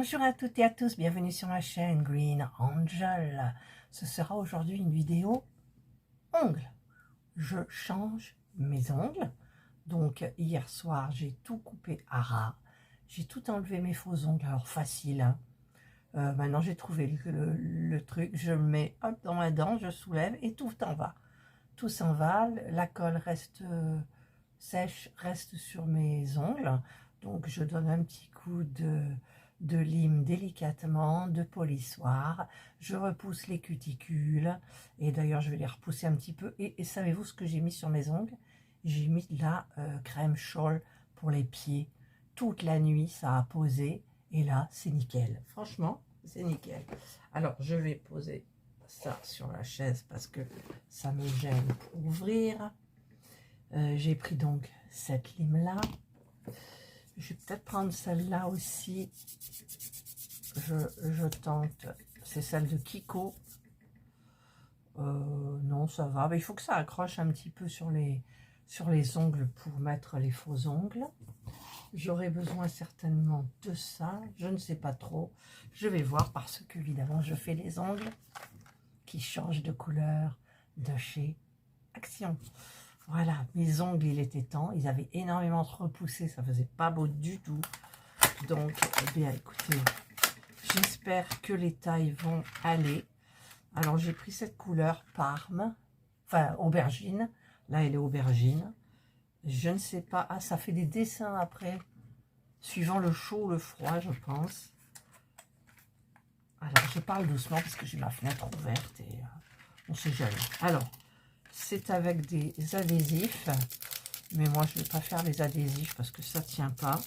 Bonjour à toutes et à tous, bienvenue sur ma chaîne Green Angel. Ce sera aujourd'hui une vidéo ongles. Je change mes ongles. Donc hier soir, j'ai tout coupé à ras. J'ai tout enlevé mes faux ongles, alors facile. Hein. Maintenant j'ai trouvé le truc, je le mets hop dans ma dent, je soulève et tout en va. Tout s'en va, la colle reste sèche, reste sur mes ongles. Donc je donne un petit coup de lime délicatement, de polissoir. Je repousse les cuticules. Et d'ailleurs, je vais les repousser un petit peu. Et savez-vous ce que j'ai mis sur mes ongles? J'ai mis de la crème Scholl pour les pieds. Toute la nuit, ça a posé. Et là, c'est nickel. Franchement, c'est nickel. Alors, je vais poser ça sur la chaise parce que ça me gêne pour ouvrir. J'ai pris donc cette lime-là. Je vais peut-être prendre celle-là aussi. Je tente. C'est celle de Kiko. Non, ça va. Mais il faut que ça accroche un petit peu sur les ongles pour mettre les faux ongles. J'aurai besoin certainement de ça. Je ne sais pas trop. Je vais voir parce que, évidemment, je fais les ongles qui changent de couleur de chez Action. Voilà, mes ongles, il était temps. Ils avaient énormément repoussé. Ça faisait pas beau du tout. Donc, eh bien, écoutez, j'espère que les tailles vont aller. Alors, j'ai pris cette couleur Parme, enfin, aubergine. Là, elle est aubergine. Je ne sais pas. Ah, ça fait des dessins après, suivant le chaud ou le froid, je pense. Alors, je parle doucement parce que j'ai ma fenêtre ouverte et on sait jamais. Alors, c'est avec des adhésifs. Mais moi, je ne vais pas faire les adhésifs parce que ça ne tient pas.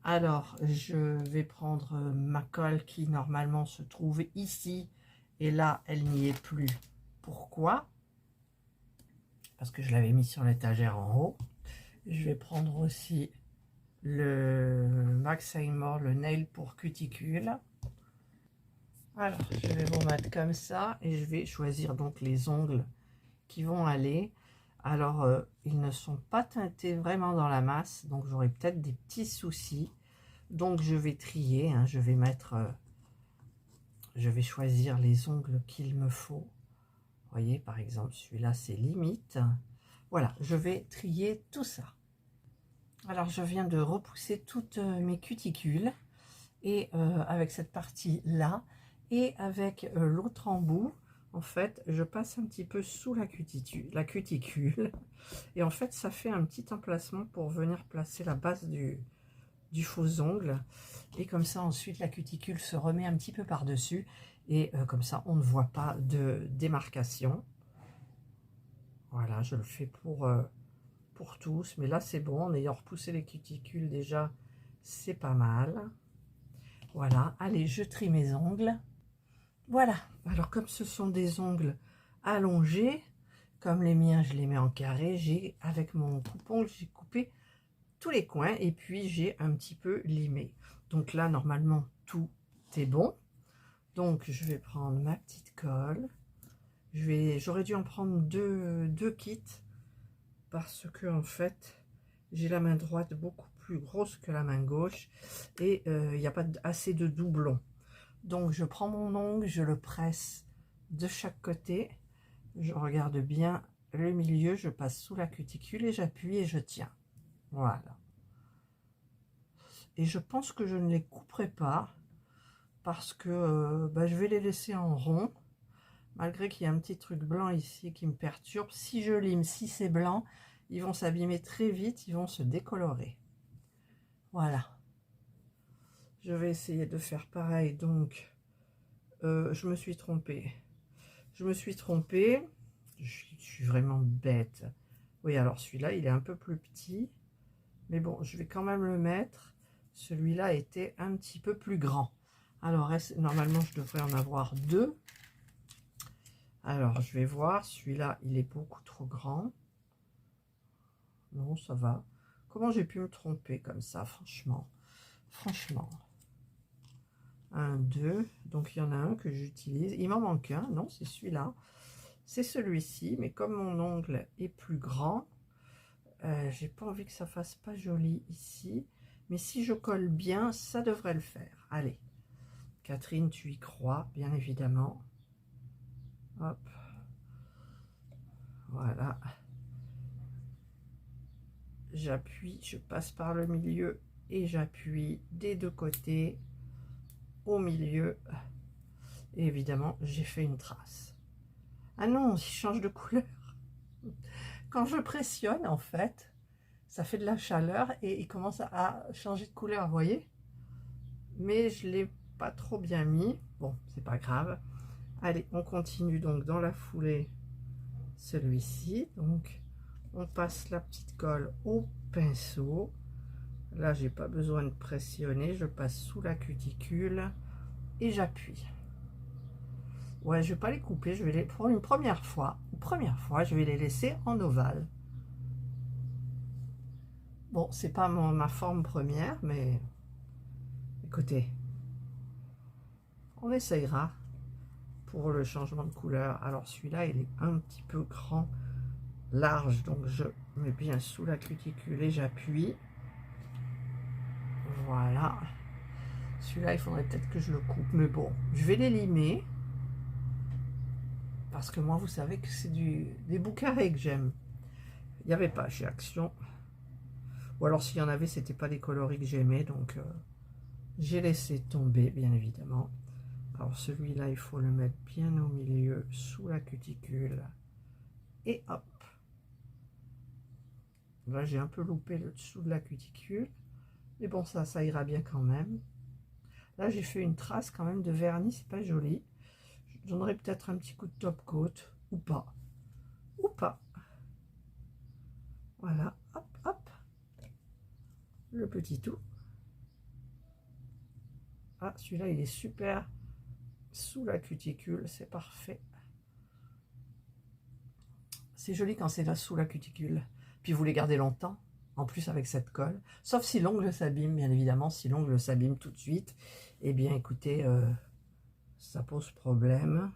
Alors, je vais prendre ma colle qui, normalement, se trouve ici. Et là, elle n'y est plus. Pourquoi? Parce que je l'avais mis sur l'étagère en haut. Je vais prendre aussi le Max Seymour, le nail pour cuticule. Alors, je vais vous mettre comme ça. Et je vais choisir donc les ongles qui vont aller. Alors, ils ne sont pas teintés vraiment dans la masse, donc j'aurai peut-être des petits soucis. Donc, je vais trier, hein, je vais mettre, je vais choisir les ongles qu'il me faut. Vous voyez, par exemple, celui-là, c'est limite. Voilà, je vais trier tout ça. Alors, je viens de repousser toutes mes cuticules, et avec cette partie-là, et avec l'autre embout. En fait, je passe un petit peu sous la cuticule, et en fait, ça fait un petit emplacement pour venir placer la base du faux ongle. Et comme ça, ensuite, la cuticule se remet un petit peu par-dessus, et comme ça, on ne voit pas de démarcation. Voilà, je le fais pour tous, mais là, c'est bon. En ayant repoussé les cuticules, déjà, c'est pas mal. Voilà, allez, je trie mes ongles. Voilà, alors comme ce sont des ongles allongés, comme les miens, je les mets en carré, j'ai avec mon coupe-ongle, j'ai coupé tous les coins et puis j'ai un petit peu limé. Donc là, normalement, tout est bon. Donc, je vais prendre ma petite colle. J'aurais dû en prendre deux kits parce que, en fait, j'ai la main droite beaucoup plus grosse que la main gauche et il n'y a pas assez de doublons. Donc, je prends mon ongle, je le presse de chaque côté. Je regarde bien le milieu, je passe sous la cuticule et j'appuie et je tiens. Voilà. Et je pense que je ne les couperai pas parce que je vais les laisser en rond. Malgré qu'il y a un petit truc blanc ici qui me perturbe. Si je lime, si c'est blanc, ils vont s'abîmer très vite, ils vont se décolorer. Voilà. Je vais essayer de faire pareil, donc je me suis trompée. Je suis vraiment bête. Oui, alors celui-là, il est un peu plus petit. Mais bon, je vais quand même le mettre. Celui-là était un petit peu plus grand. Alors, normalement, je devrais en avoir deux. Alors, je vais voir. Celui-là, il est beaucoup trop grand. Non, ça va. Comment j'ai pu me tromper comme ça, franchement? Franchement. 1, 2. Donc, il y en a un que j'utilise. Il m'en manque un. Non, c'est celui-là. C'est celui-ci. Mais comme mon ongle est plus grand, j'ai pas envie que ça fasse pas joli ici. Mais si je colle bien, ça devrait le faire. Allez, Catherine, tu y crois, bien évidemment. Hop. Voilà. J'appuie, je passe par le milieu et j'appuie des deux côtés au milieu. Et évidemment, j'ai fait une trace. Ah non, il change de couleur. Quand je pressionne, en fait, ça fait de la chaleur et il commence à changer de couleur, vous voyez? Mais je ne l'ai pas trop bien mis. Bon, c'est pas grave. Allez, on continue donc dans la foulée celui-ci. Donc, on passe la petite colle au pinceau. Là, j'ai pas besoin de pressionner. Je passe sous la cuticule et j'appuie. Ouais, je vais pas les couper. Je vais les, pour une première fois, je vais les laisser en ovale. Bon, c'est pas ma forme première, mais écoutez, on essayera pour le changement de couleur. Alors celui-là, il est un petit peu grand, large, donc je mets bien sous la cuticule et j'appuie. Voilà. Celui-là, il faudrait peut-être que je le coupe, mais bon, je vais les limer. Parce que moi, vous savez que c'est des bouts carrés que j'aime. Il n'y avait pas chez Action. Ou alors s'il y en avait, c'était pas des coloris que j'aimais, donc j'ai laissé tomber, bien évidemment. Alors celui-là, il faut le mettre bien au milieu, sous la cuticule. Et hop. Là, j'ai un peu loupé le dessous de la cuticule. Mais bon, ça ira bien quand même. Là, j'ai fait une trace quand même de vernis, c'est pas joli. Je donnerai peut-être un petit coup de top coat, ou pas. Ou pas. Voilà, hop, hop. Le petit tout. Ah, celui-là, il est super sous la cuticule, c'est parfait. C'est joli quand c'est là sous la cuticule. Puis vous les gardez longtemps, en plus avec cette colle. Sauf si l'ongle s'abîme, bien évidemment. Si l'ongle s'abîme tout de suite, eh bien écoutez, ça pose problème.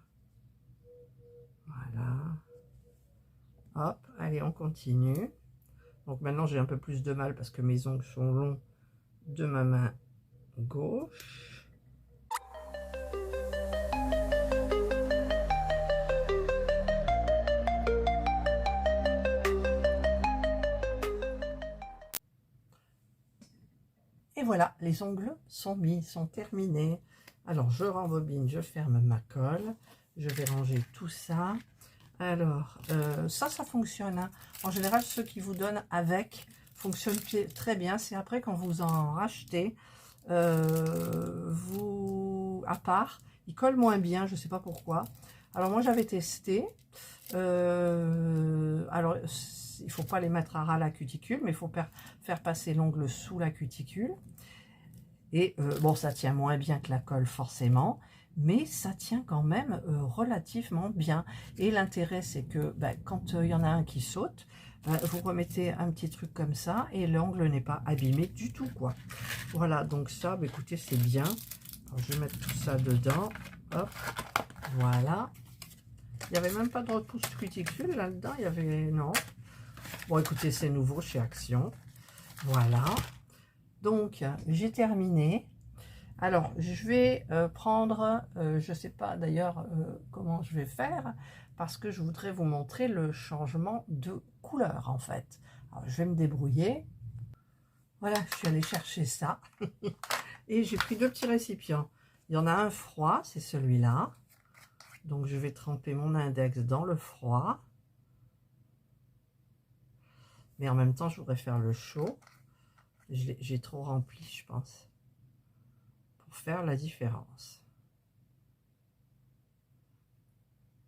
Voilà. Hop, allez, on continue. Donc maintenant, j'ai un peu plus de mal parce que mes ongles sont longs de ma main gauche. Et voilà, les ongles sont mis, sont terminés. Alors, je rembobine, je ferme ma colle. Je vais ranger tout ça. Alors, ça fonctionne. Hein. En général, ceux qui vous donnent avec fonctionnent très bien. C'est après quand vous en rachetez, à part, ils collent moins bien, je ne sais pas pourquoi. Alors, moi, j'avais testé. Alors, il ne faut pas les mettre à ras la cuticule, mais il faut faire passer l'ongle sous la cuticule. Et bon, ça tient moins bien que la colle forcément, mais ça tient quand même relativement bien. Et l'intérêt, c'est que quand il y en a un qui saute, vous remettez un petit truc comme ça et l'ongle n'est pas abîmé du tout, quoi. Voilà, donc ça, écoutez, c'est bien. Alors, je vais mettre tout ça dedans. Hop, voilà. Il n'y avait même pas de repousse cuticule là-dedans, il y avait... Non. Bon, écoutez, c'est nouveau chez Action. Voilà. Donc, j'ai terminé. Alors, je vais prendre, je ne sais pas d'ailleurs comment je vais faire, parce que je voudrais vous montrer le changement de couleur, en fait. Alors, je vais me débrouiller. Voilà, je suis allée chercher ça. Et j'ai pris deux petits récipients. Il y en a un froid, c'est celui-là. Donc, je vais tremper mon index dans le froid. Mais en même temps, je voudrais faire le chaud. J'ai trop rempli, je pense, pour faire la différence.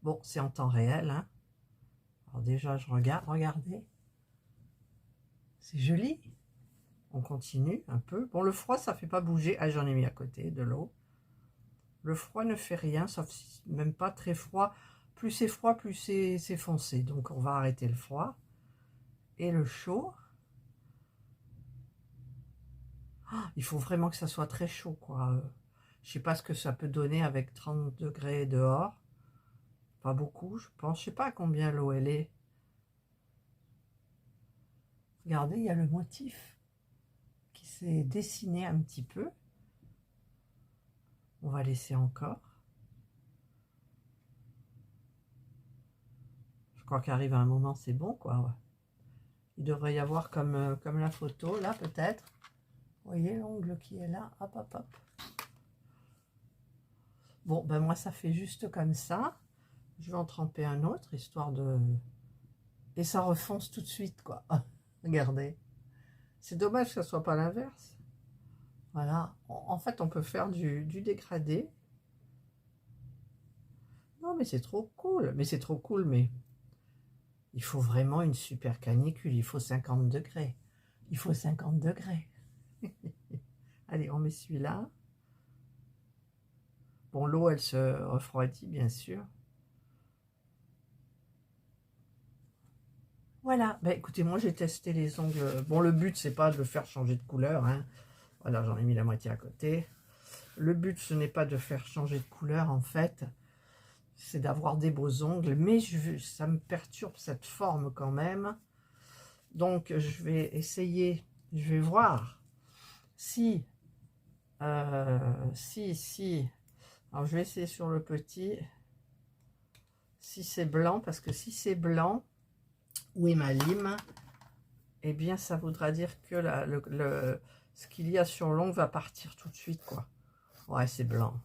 Bon, c'est en temps réel. Hein. Alors déjà, je regarde. Regardez. C'est joli. On continue un peu. Bon, le froid, ça ne fait pas bouger. Ah, j'en ai mis à côté de l'eau. Le froid ne fait rien, sauf si, même pas très froid. Plus c'est froid, plus c'est foncé. Donc, on va arrêter le froid. Et le chaud. Il faut vraiment que ça soit très chaud, quoi. Je sais pas ce que ça peut donner avec 30 degrés dehors. Pas beaucoup, je pense. Je sais pas à combien l'eau elle est. Regardez, il y a le motif qui s'est dessiné un petit peu. On va laisser encore. Je crois qu'arrive un moment, c'est bon, quoi. Ouais. Il devrait y avoir comme, comme la photo, là, peut-être. Vous voyez l'ongle qui est là. Hop, hop, hop. Bon, ben moi, ça fait juste comme ça. Je vais en tremper un autre, histoire de... Et ça refonce tout de suite, quoi. Regardez. C'est dommage que ce soit pas l'inverse. Voilà. En fait, on peut faire du dégradé. Non, mais c'est trop cool. Mais c'est trop cool, mais... Il faut vraiment une super canicule. Il faut 50 degrés. Il faut 50 degrés. Allez, on met celui-là. Bon, l'eau, elle se refroidit, bien sûr. Voilà. Ben, écoutez, moi, j'ai testé les ongles. Bon, le but, c'est pas de le faire changer de couleur. Hein. Voilà, j'en ai mis la moitié à côté. Le but, ce n'est pas de faire changer de couleur, en fait. C'est d'avoir des beaux ongles. Mais ça me perturbe cette forme quand même. Donc, je vais essayer. Je vais voir si... si... Alors, je vais essayer sur le petit. Si c'est blanc, parce que si c'est blanc, où est ma lime? Eh bien, ça voudra dire que ce qu'il y a sur l'ongle va partir tout de suite, quoi. Ouais, c'est blanc.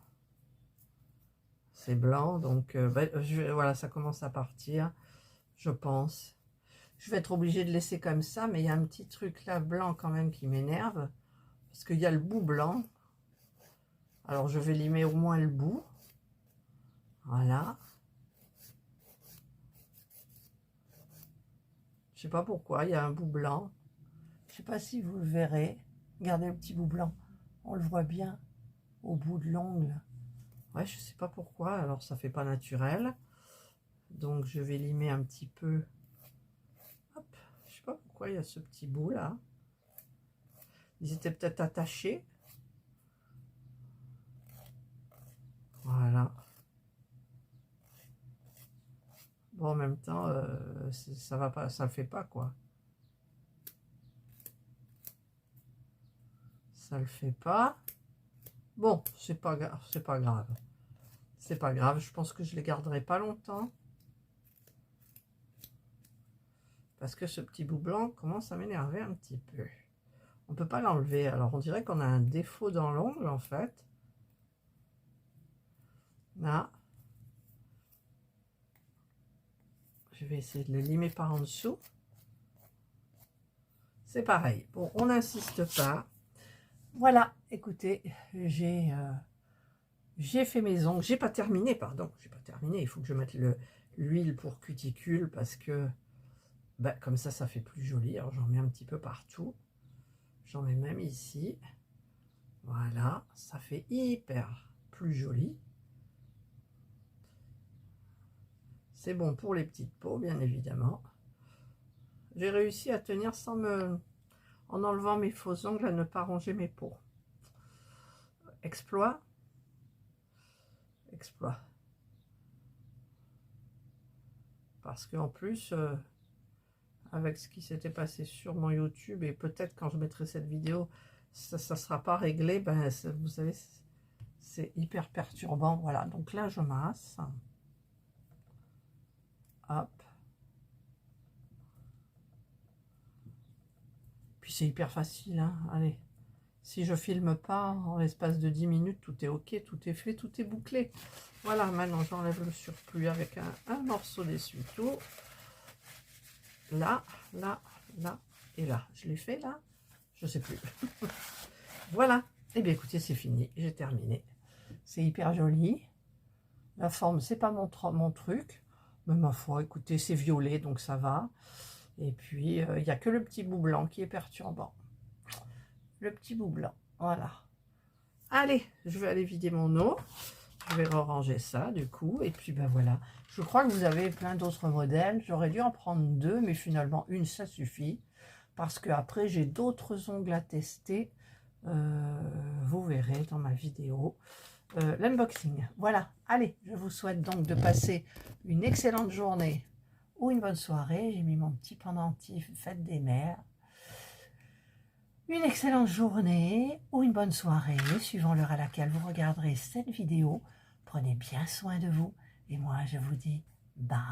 C'est blanc, donc voilà, ça commence à partir, je pense. Je vais être obligée de laisser comme ça, mais il y a un petit truc là, blanc quand même, qui m'énerve. Parce qu'il y a le bout blanc. Alors, je vais limer au moins le bout. Voilà. Je sais pas pourquoi, il y a un bout blanc. Je sais pas si vous le verrez. Regardez le petit bout blanc. On le voit bien au bout de l'ongle. Ouais, je sais pas pourquoi. Alors, ça fait pas naturel. Donc, je vais limer un petit peu. Hop. Je sais pas pourquoi il y a ce petit bout là. Ils étaient peut-être attachés. Voilà. Bon, en même temps, ça va pas, ça le fait pas, quoi. Ça le fait pas. Bon, c'est pas grave, c'est pas grave. C'est pas grave, je pense que je les garderai pas longtemps. Parce que ce petit bout blanc commence à m'énerver un petit peu. On peut pas l'enlever, alors on dirait qu'on a un défaut dans l'ongle, en fait. Là. Je vais essayer de le limer par en dessous. C'est pareil. Bon, on n'insiste pas. Voilà, écoutez, j'ai fait mes ongles. J'ai pas terminé, pardon. J'ai pas terminé. Il faut que je mette l'huile pour cuticule parce que bah, comme ça fait plus joli. Alors j'en mets un petit peu partout. J'en mets même ici. Voilà, ça fait hyper plus joli. C'est bon pour les petites peaux, bien évidemment. J'ai réussi à tenir en enlevant mes faux ongles, à ne pas ronger mes peaux. Exploit. Exploit. Parce qu'en plus, avec ce qui s'était passé sur mon YouTube, et peut-être quand je mettrai cette vidéo, ça ne sera pas réglé, ben, vous savez, c'est hyper perturbant. Voilà, donc là, je masse. Hop. Puis c'est hyper facile, hein. Allez. Si je filme pas, en l'espace de 10 minutes, tout est ok, tout est fait, tout est bouclé. Voilà, maintenant j'enlève le surplus avec un morceau d'essuie-tout. Là, là, là et là. Je l'ai fait là? Je sais plus. Voilà. Et bien écoutez, c'est fini, j'ai terminé. C'est hyper joli. La forme, c'est pas mon truc. Mais ma foi, écoutez, c'est violet, donc ça va. Et puis, il n'y a que le petit bout blanc qui est perturbant. Le petit bout blanc, voilà. Allez, je vais aller vider mon eau. Je vais ranger ça, du coup. Et puis, ben voilà. Je crois que vous avez plein d'autres modèles. J'aurais dû en prendre deux, mais finalement, une, ça suffit. Parce qu'après, j'ai d'autres ongles à tester. Vous verrez dans ma vidéo. L'unboxing. Voilà. Allez, je vous souhaite donc de passer une excellente journée ou une bonne soirée. J'ai mis mon petit pendentif fête des mères. une excellente journée ou une bonne soirée, suivant l'heure à laquelle vous regarderez cette vidéo. Prenez bien soin de vous et moi je vous dis bye.